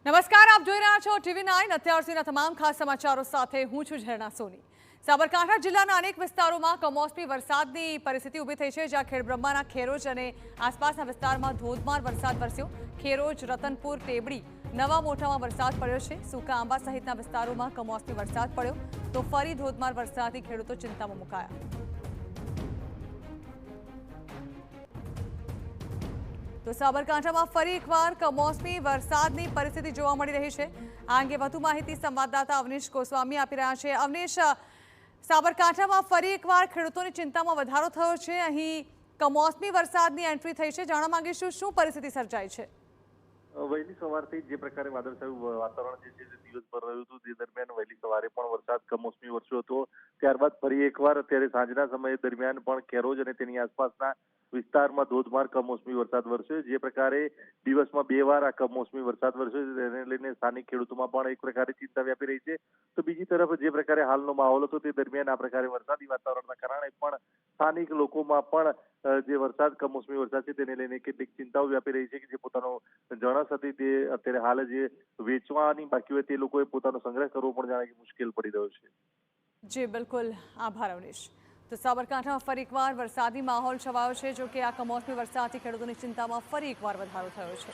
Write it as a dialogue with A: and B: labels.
A: નમસ્કાર, આપ જોઈ રહ્યા છો TV9 અત્યાર સુધીના તમામ ખાસ સમાચારો સાથે હું છું ઝરણા સોની। સાબરકાંઠા જિલ્લાના અનેક વિસ્તારોમાં કમોસમી વરસાદની પરિસ્થિતિ ઊભી થઈ છે, જ્યાં ખેડબ્રહ્માના ખેરોજ અને આસપાસના વિસ્તારમાં ધોધમાર વરસાદ વરસ્યો। ખેરોજ, રતનપુર, ટેબડી, નવા મોઠામાં વરસાદ પડ્યો છે। સૂકા આંબા સહિતના વિસ્તારોમાં કમોસમી વરસાદ પડ્યો તો ફરી ધોધમાર વરસાદથી ખેડૂતો ચિંતામાં મુકાયા। તો સાબરકાંઠામાં ફરી એકવાર કમોસમી વરસાદની પરિસ્થિતિ જોવા મળી રહી છે। આ અંગે વધુ માહિતી સંવાદદાતા અવનીશ ગોસ્વામી આપી રહ્યા છે। અવનીશ, સાબરકાંઠામાં ફરી એકવાર ખેડૂતોની ચિંતામાં વધારો થયો છે। અહીં કમોસમી વરસાદની એન્ટ્રી થઈ છે, જાણવા માંગીશું શું પરિસ્થિતિ સર્જાઈ છે।
B: વહેલી સવારથી જે પ્રકારે વાદળછાયું વાતાવરણ જે છે દિવસભર રહ્યું હતું, તે દરમિયાન વહેલી સવારે પણ વરસાદ કમોસમી વરસ્યો હતો। ત્યારબાદ ફરી એકવાર અત્યારે સાંજના સમય દરમિયાન પણ ખેરોજ અને તેની આસપાસના વિસ્તારમાં ધોધમાર કમોસમી વરસાદ વરસ્યો। જે પ્રકારે દિવસમાં 2 વાર આ કમોસમી વરસાદ વરસ્યો, તેને લઈને સ્થાનિક ખેડૂતોમાં પણ એક પ્રકારે ચિંતા વ્યાપી રહી છે। તો બીજી તરફ જે પ્રકારે હાલનો માહોલ હતો, તે દરમિયાન આ પ્રકારે વરસાદી વાતાવરણના કારણે પણ સ્થાનિક લોકોમાં પણ જે વરસાદ કમોસમી વરસાદ છે તેને લઈને કેટલીક ચિંતાઓ વ્યાપી રહી છે કે જે પોતાનો જણસ હતી તે અત્યારે હાલ જે વેચવાની બાકી હોય તે લોકોએ પોતાનો સંગ્રહ કરવો પણ જાણે કે મુશ્કેલ પડી રહ્યો છે।
A: જી બિલકુલ, આભાર અવનીશ। તો સાબરકાંઠામાં ફરી એકવાર વરસાદી માહોલ છવાયો છે, જો કે આ કમોસમી વરસાદથી ખેડૂતોની ચિંતામાં ફરી એકવાર વધારો થયો છે।